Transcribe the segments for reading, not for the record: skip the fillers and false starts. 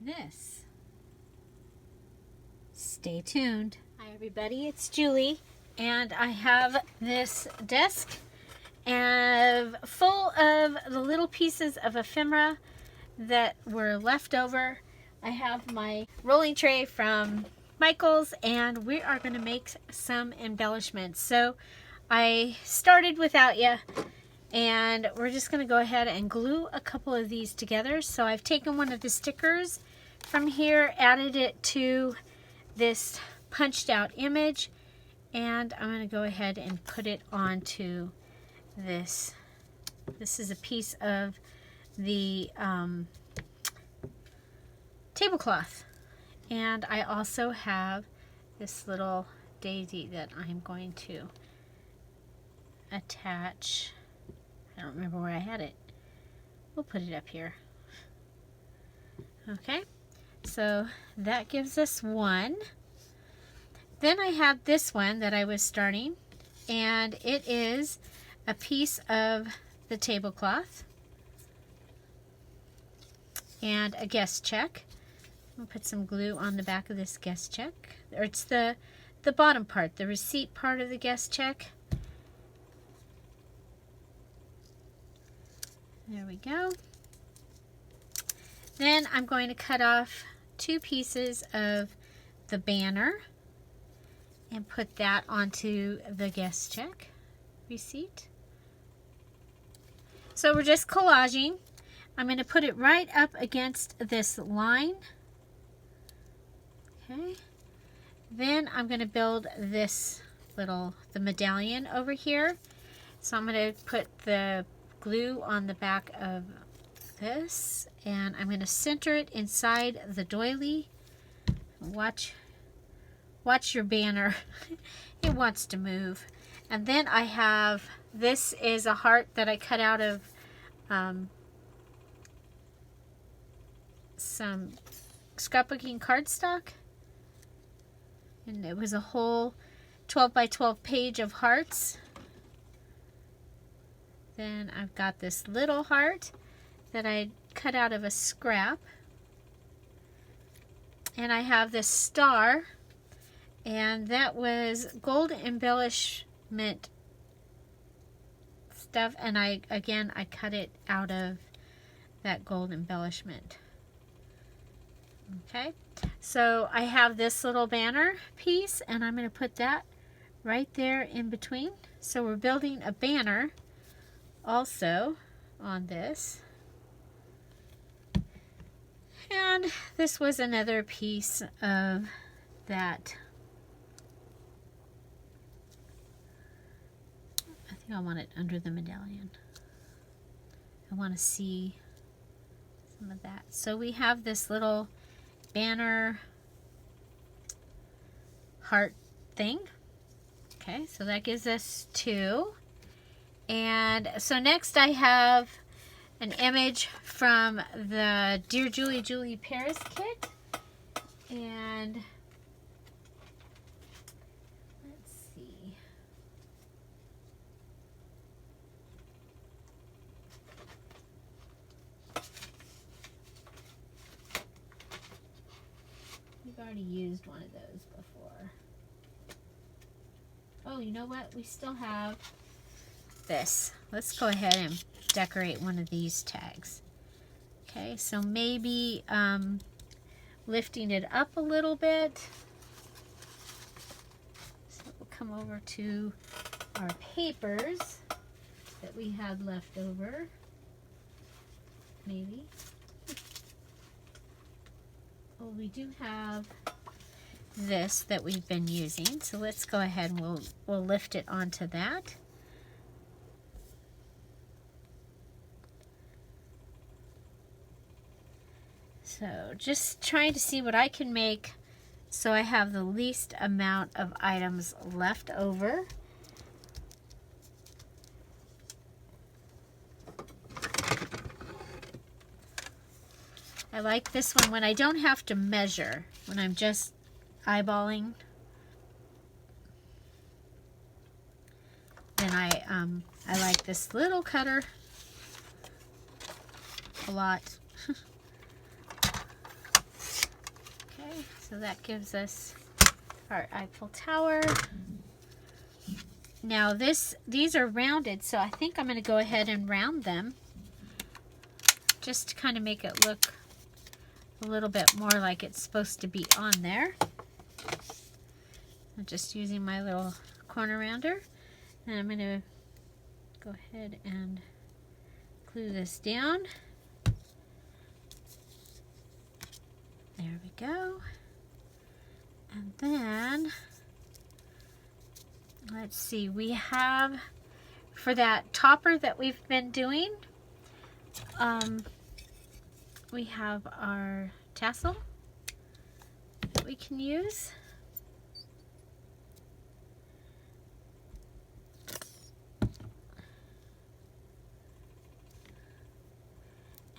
this. Stay tuned. Hi everybody, it's Julie, and I have this desk and full of the little pieces of ephemera that were left over. I have my rolling tray from Michael's, and we are going to make some embellishments. So I started without you, and we're just going to go ahead and glue a couple of these together. So I've taken one of the stickers from here, added it to this punched out image, and I'm going to go ahead and put it onto this. This is a piece of the tablecloth, and I also have this little daisy that I'm going to attach. I don't remember where I had it. We'll put it up here. Okay, so that gives us one. Then I have this one that I was starting, and it is a piece of the tablecloth and a guest check. I'll put some glue on the back of this guest check. Or it's the bottom part, the receipt part of the guest check. There we go. Then I'm going to cut off 2 pieces of the banner and put that onto the guest check receipt. So we're just collaging. I'm going to put it right up against this line. Okay. Then I'm going to build this the medallion over here. So I'm going to put the glue on the back of this, and I'm going to center it inside the doily. Watch your banner. It wants to move. And then I have, this is a heart that I cut out of some scrapbooking cardstock. And it was a whole 12 by 12 page of hearts. Then I've got this little heart that I cut out of a scrap. And I have this star, and that was gold embellishment stuff, and I cut it out of that gold embellishment. Okay, so I have this little banner piece, and I'm going to put that right there in between. So we're building a banner also on this. And this was another piece of that. I think I want it under the medallion. I want to see some of that. So we have this little banner heart thing. Okay, so that gives us 2. And so next I have an image from the Dear Julie Paris kit. And let's see. We've already used one of those before. Oh, you know what? We still have this. Let's go ahead and decorate one of these tags. Okay, so maybe lifting it up a little bit. So we'll come over to our papers that we had left over. Maybe. Oh, we do have this that we've been using. So let's go ahead and we'll lift it onto that. So just trying to see what I can make so I have the least amount of items left over. I like this one when I don't have to measure, when I'm just eyeballing. Then I like this little cutter a lot. So that gives us our Eiffel Tower. Now these are rounded, so I think I'm going to go ahead and round them just to kind of make it look a little bit more like it's supposed to be on there. I'm just using my little corner rounder, and I'm going to go ahead and glue this down. There we go. And then let's see, we have, for that topper that we've been doing, we have our tassel that we can use.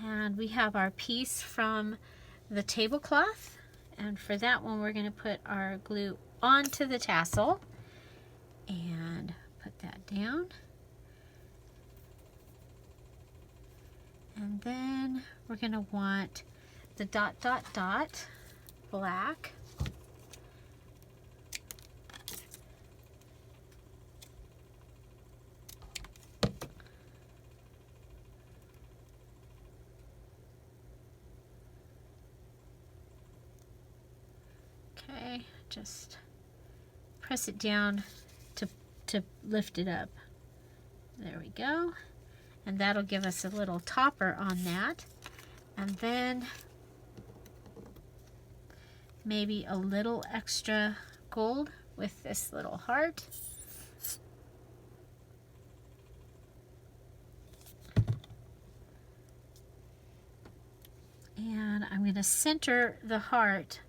And we have our piece from the tablecloth, and for that one we're going to put our glue onto the tassel and put that down. And then we're going to want the dot dot dot black. Okay, just press it down to lift it up. There we go. And that'll give us a little topper on that. And then maybe a little extra gold with this little heart. And I'm going to center the heart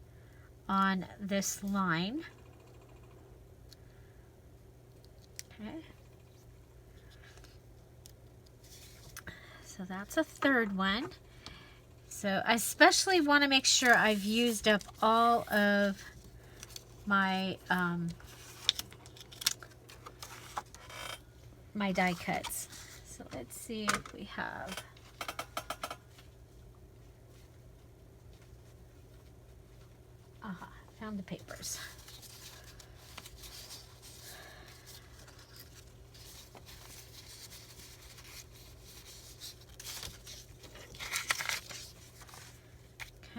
on this line. Okay. So that's a third one. So I especially want to make sure I've used up all of my my die cuts. So let's see if we have. Aha, found the papers.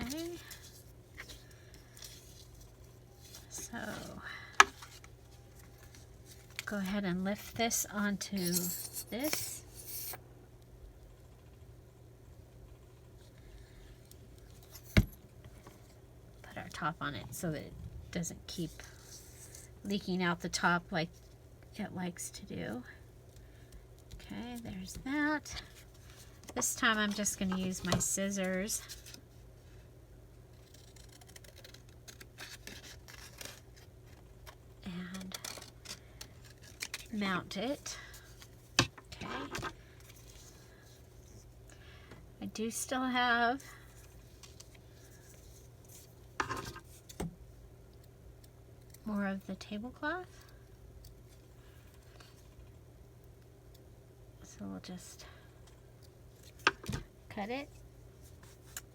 Okay. So go ahead and lift this onto this. Put our top on it so that it doesn't keep leaking out the top like it likes to do. Okay, there's that. This time I'm just going to use my scissors and mount it. Okay. I do still have more of the tablecloth, so we'll just cut it.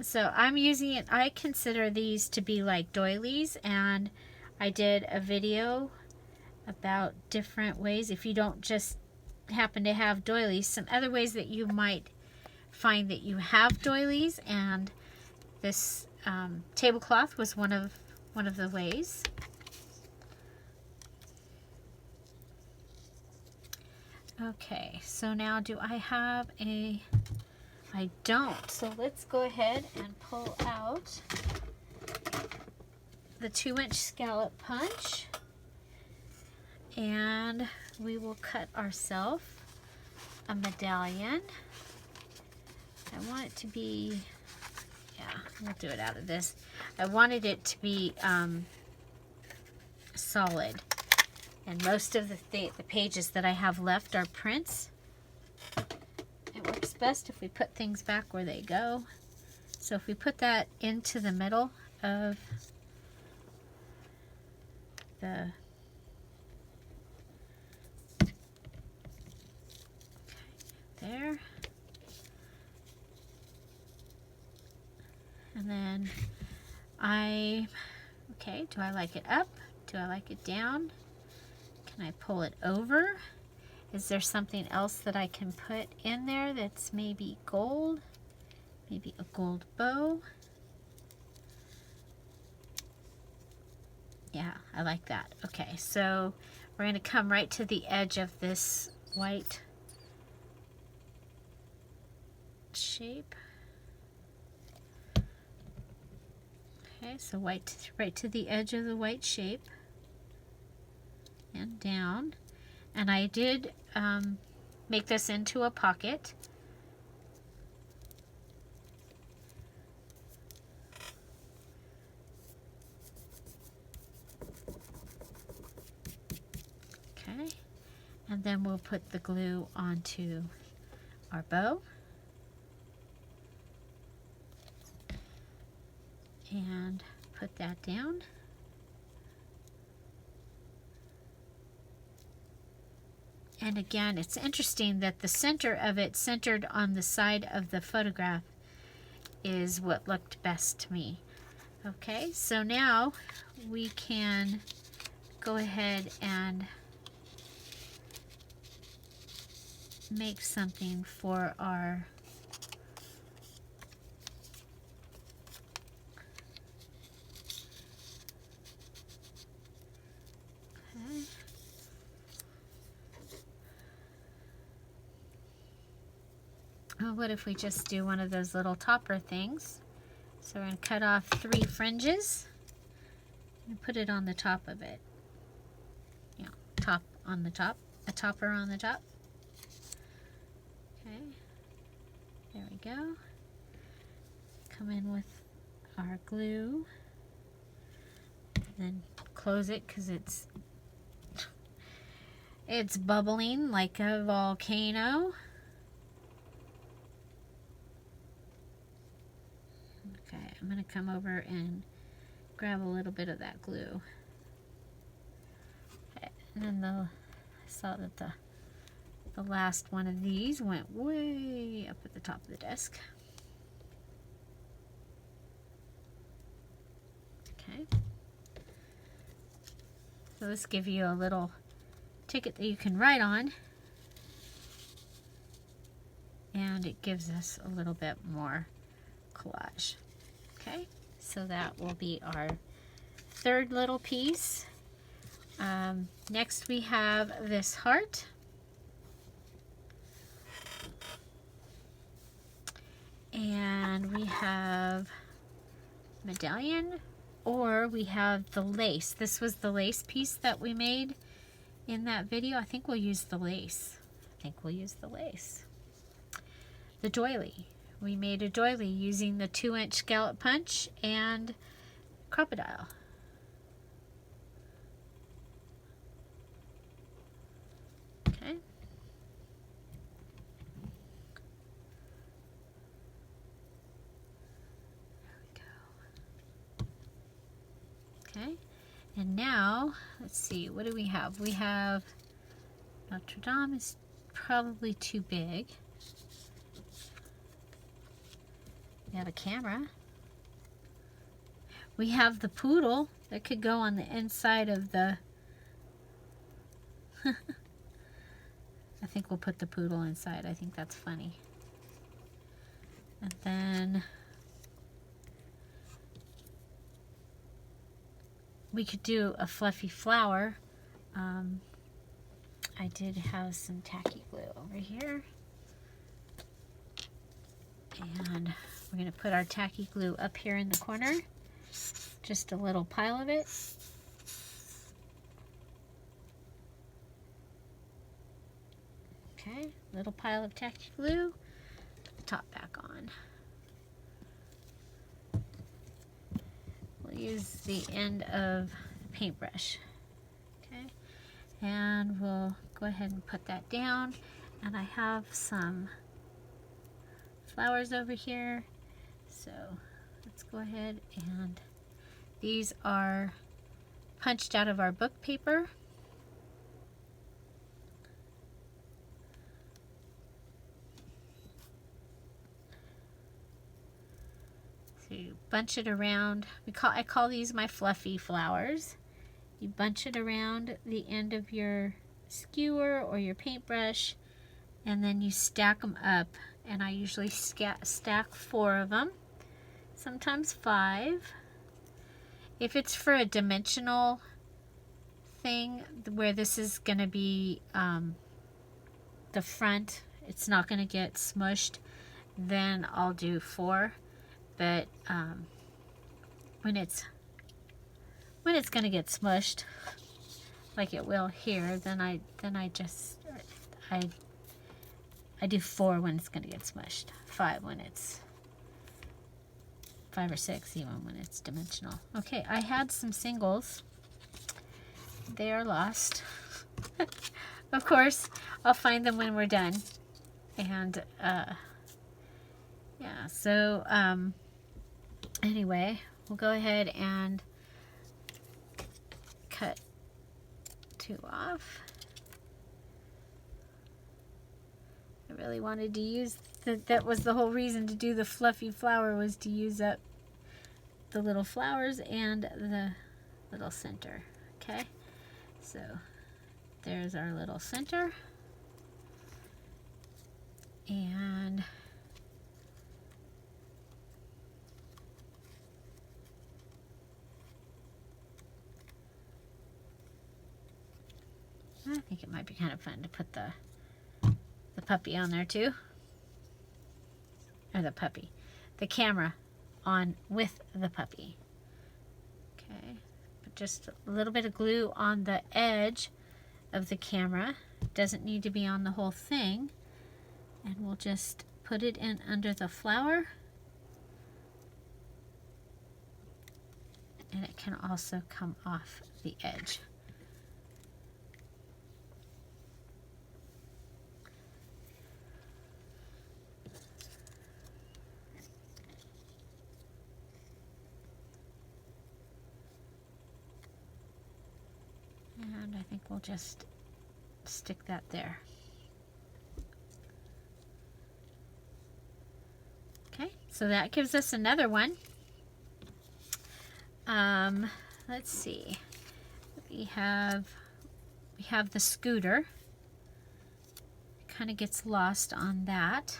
So I'm using it, I consider these to be like doilies, and I did a video about different ways, if you don't just happen to have doilies, some other ways that you might find that you have doilies, and this tablecloth was one of the ways. Okay, so now do I have a, I don't, so let's go ahead and pull out the 2-inch scallop punch, and we will cut ourselves a medallion. I want it to be, yeah, we'll do it out of this. I wanted it to be solid, and most of the pages that I have left are prints. It works best if we put things back where they go. So if we put that into the middle of the there, and then I Okay, do I like it up? Do I like it down? Can I pull it over? Is there something else that I can put in there that's maybe gold? Maybe a gold bow? Yeah, I like that. Okay, so we're going to come right to the edge of this white shape. Okay, so white right to the edge of the white shape and down. And I did make this into a pocket. Okay, and then we'll put the glue onto our bow. And put that down. And again, it's interesting that the center of it, centered on the side of the photograph, is what looked best to me. Okay, so now we can go ahead and make something for our what if we just do one of those little topper things? So we're going to cut off 3 fringes and put it on the top of it. Yeah, top on the top, a topper on the top. Okay, there we go. Come in with our glue, then close it because it's bubbling like a volcano. Okay, I'm going to come over and grab a little bit of that glue. Okay, and then I saw that the last one of these went way up at the top of the desk. Okay. So this gives you a little ticket that you can write on. And it gives us a little bit more collage. Okay, so that will be our 3rd little piece. Next we have this heart. And we have medallion, or we have the lace. This was the lace piece that we made in that video. I think we'll use the lace. The doily. We made a doily using the 2-inch scallop punch and crocodile. Okay. There we go. Okay. And now, let's see, what do we have? We have Notre Dame is probably too big. We have a camera. We have the poodle that could go on the inside of the... I think we'll put the poodle inside. I think that's funny. And then we could do a fluffy flower. I did have some tacky glue over here. And we're going to put our tacky glue up here in the corner. Just a little pile of it. Okay, little pile of tacky glue. Put the top back on. We'll use the end of the paintbrush. Okay, and we'll go ahead and put that down. And I have some flowers over here, so let's go ahead, and these are punched out of our book paper. So you bunch it around. I call these my fluffy flowers. You bunch it around the end of your skewer or your paintbrush, and then you stack them up. And I usually stack 4 of them, sometimes 5. If it's for a dimensional thing where this is going to be the front, it's not going to get smushed, then I'll do 4. But when it's going to get smushed, like it will here, then I do 4 when it's going to get smushed. 5 when it's 5 or 6 even when it's dimensional. Okay, I had some singles. They are lost. Of course, I'll find them when we're done. And yeah, so anyway, we'll go ahead and cut 2 off. I really wanted to use that was the whole reason to do the fluffy flower, was to use up the little flowers and the little center. Okay, so there's our little center, and I think it might be kind of fun to put the puppy on there too. Or the camera on with the puppy. Okay, put just a little bit of glue on the edge of the camera. Doesn't need to be on the whole thing. And we'll just put it in under the flower. And it can also come off the edge. And I think we'll just stick that there. Okay, so that gives us another one. Let's see. We have the scooter. Kind of gets lost on that.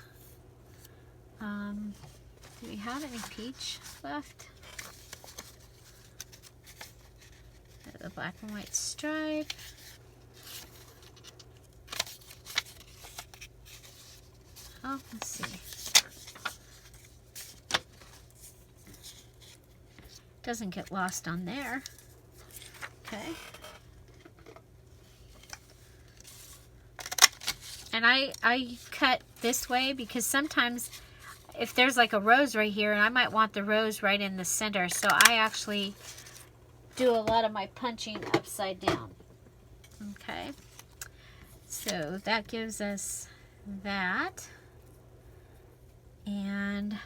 Do we have any peach left? The black and white stripe. Oh, let's see. Doesn't get lost on there. Okay. And I cut this way because sometimes if there's like a rose right here, and I might want the rose right in the center, so I actually do a lot of my punching upside down. Okay, so that gives us that, and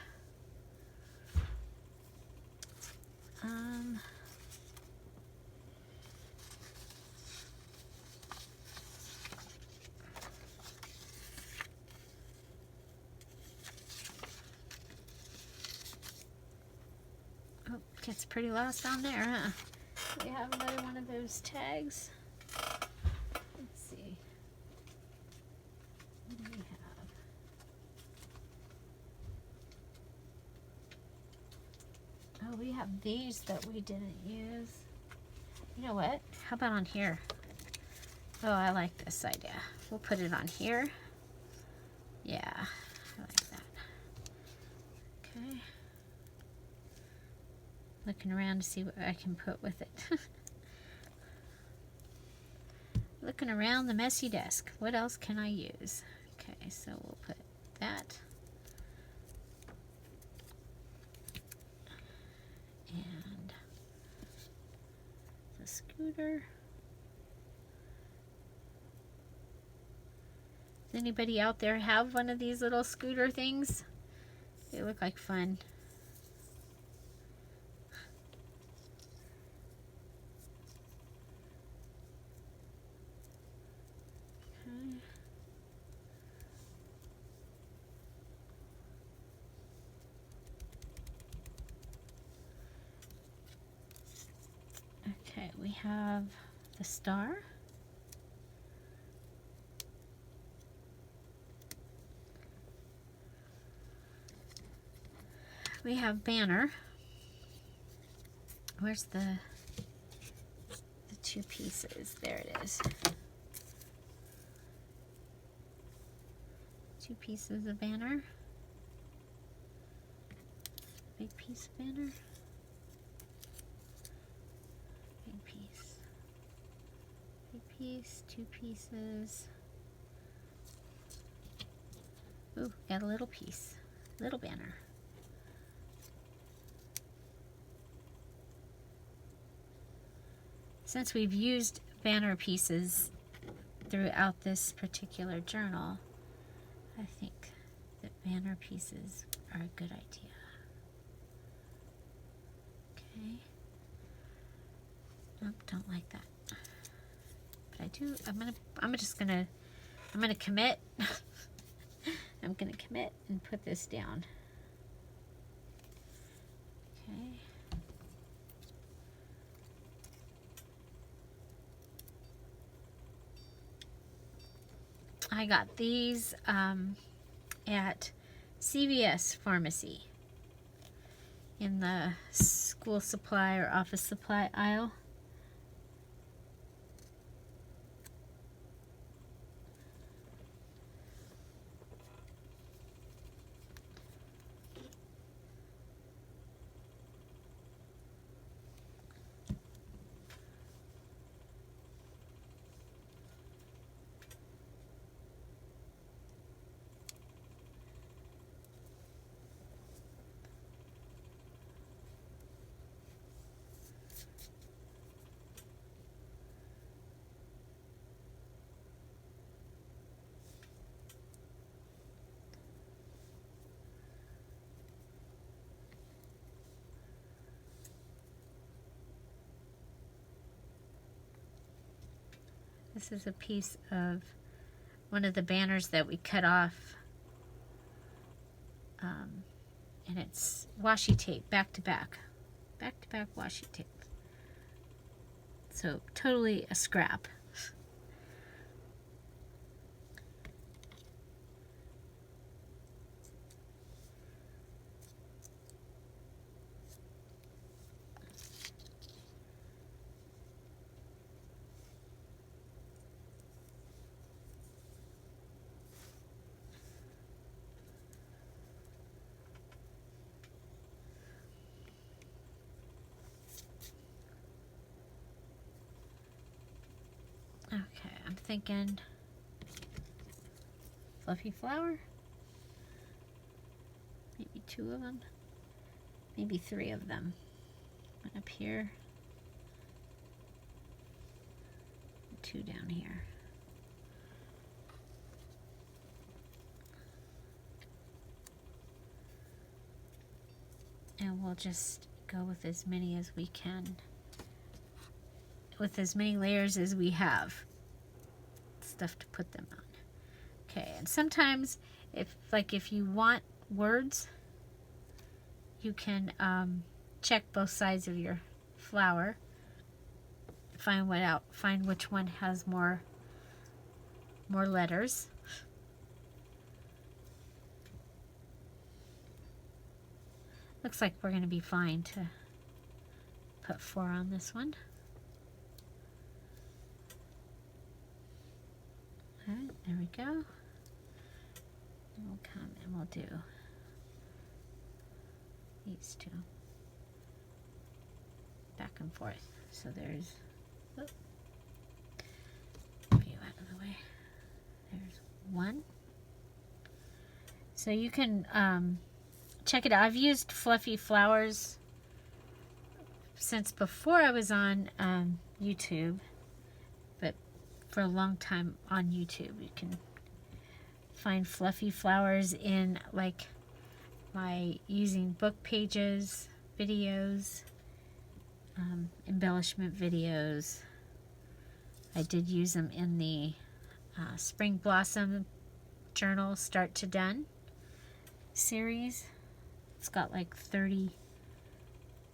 oh, gets pretty lost on there, huh? We have another one of those tags. Let's see. What do we have? Oh, we have these that we didn't use. You know what? How about on here? Oh, I like this idea. We'll put it on here. Yeah, I like that. Okay. Looking around to see what I can put with it. Looking around the messy desk. What else can I use? Okay, so we'll put that. And the scooter. Does anybody out there have one of these little scooter things? They look like fun. have the star. We have banner. Where's the two pieces? There it is. Two pieces of banner. Big piece of banner. Big piece. Big piece. Two pieces. Ooh, got a little piece. Little banner. Since we've used banner pieces throughout this particular journal, I think that banner pieces are a good idea. Okay. Nope, don't like that. But I do, I'm gonna commit. I'm gonna commit and put this down. Okay. I got these at CVS Pharmacy in the school supply or office supply aisle. This is a piece of one of the banners that we cut off, and it's washi tape, back to back washi tape. So totally a scrap. Okay, I'm thinking fluffy flower. Maybe two of them. Maybe three of them. One up here. Two down here. And we'll just go with as many as we can. With as many layers as we have stuff to put them on. Okay, and sometimes if you want words, you can check both sides of your flower, find which one has more letters. Looks like we're going to be fine to put 4 on this one. Alright, there we go. And we'll come and we'll do these two. Back and forth. So there's, move you out of the way. There's one. So you can check it out. I've used fluffy flowers since before I was on YouTube. For a long time on YouTube, you can find fluffy flowers in my using book pages, videos, embellishment videos. I did use them in the Spring Blossom Journal Start to Done series. It's got like 30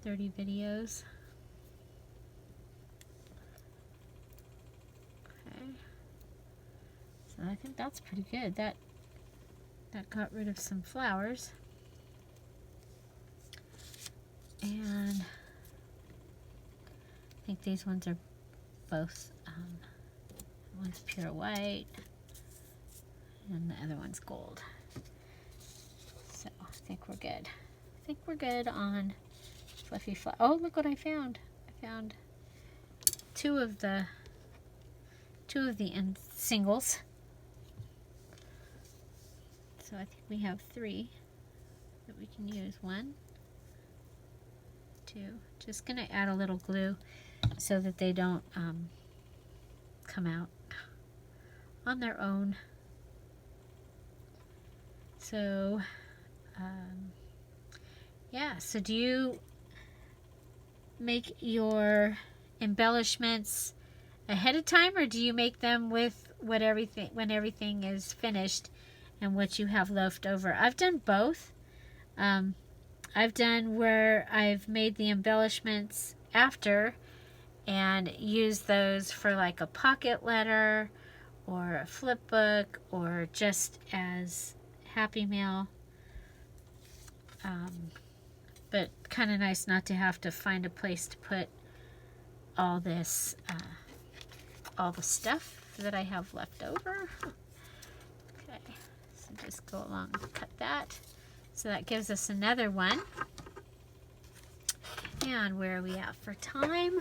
videos. I think that's pretty good. That got rid of some flowers. And I think these ones are both, one's pure white and the other one's gold. So I think we're good. I think we're good on fluffy flower. Oh, look what I found. I found two of the end singles. So I think we have 3 that we can use. 1, 2. Just gonna add a little glue so that they don't come out on their own. So yeah, so do you make your embellishments ahead of time, or do you make them with when everything is finished and what you have left over? I've done both. I've done where I've made the embellishments after and used those for like a pocket letter or a flip book or just as Happy Mail. But kind of nice not to have to find a place to put all this, all the stuff that I have left over. Okay, so just go along and cut that. So that gives us another one. And where are we at for time?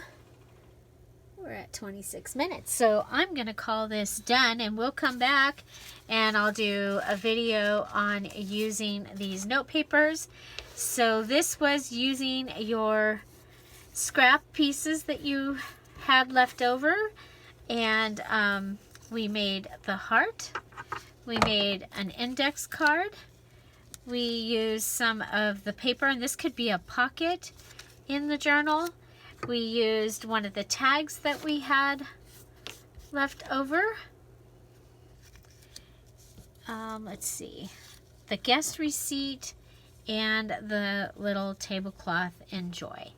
We're at 26 minutes. So I'm going to call this done, and we'll come back and I'll do a video on using these note papers. So this was using your scrap pieces that you had left over, and we made the heart. We made an index card. We used some of the paper, and this could be a pocket in the journal. We used one of the tags that we had left over. Let's see, the guest receipt and the little tablecloth Enjoy.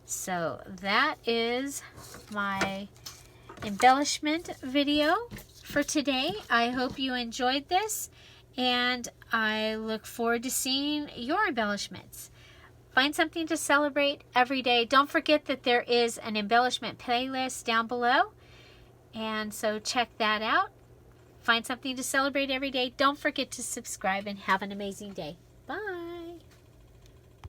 So that is my embellishment video for today. I hope you enjoyed this, and I look forward to seeing your embellishments. Find something to celebrate every day. Don't forget that there is an embellishment playlist down below, and so check that out. Find something to celebrate every day. Don't forget to subscribe, and have an amazing day. Bye.